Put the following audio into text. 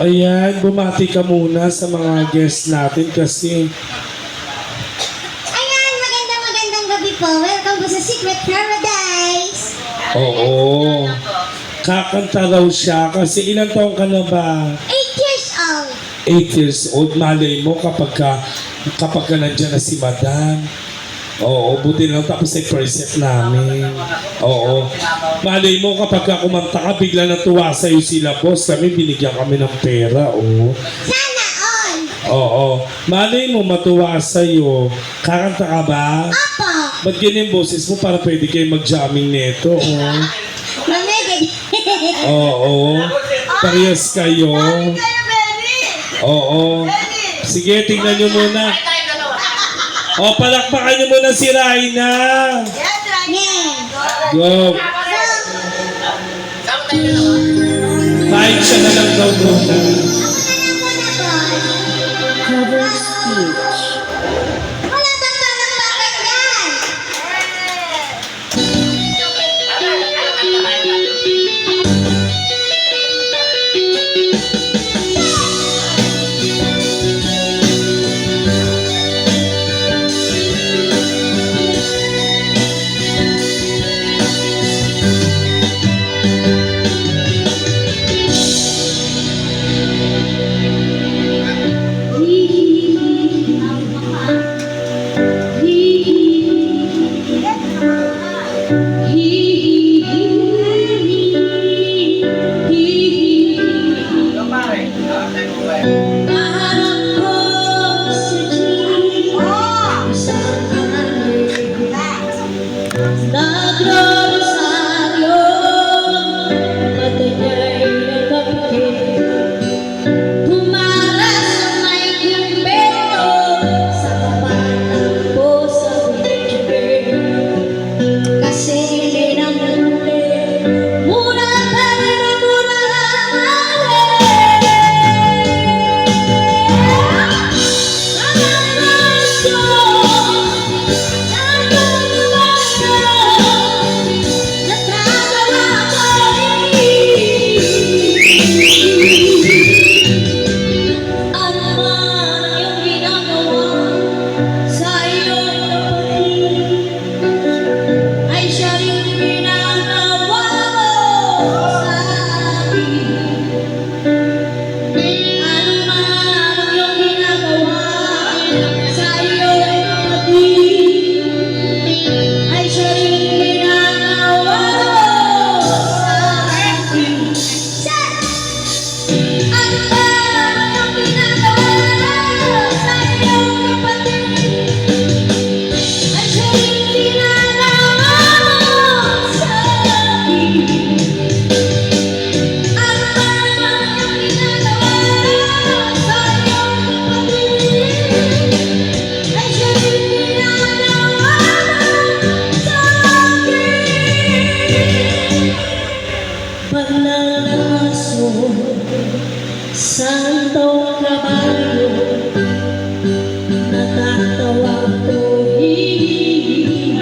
Ayan, bumati ka muna sa mga guests natin kasi Ayan, magandang gabi po. Welcome po sa Secret Paradise. oo, kakanta raw siya kasi ilang taong ka na ba? 8 years old. 8 years old. Malay mo kapag ka nandyan na si Madam. Oo, buti lang tapos ay preset namin. Oo. Malay mo kapag ka kumanta ka, bigla natuwa sa'yo sila boss. Kami binigyan kami ng pera, oo. Sana all. Oo. Malay mo matuwa sa'yo. Kakanta ka ba? Opo. Ba't ganyan boses mo para pwede kayo mag-jamming neto, oh? Mamigay. Oo. Parehas kayo. Oo. Sige, tingnan nyo muna. O, palakpakan nyo muna si Raina. Yeah. Go. Kahit siya na lang daw muna. Cover speech. Wala bang palakpakan yan? Santong kabayo, natatawa ko hihihi.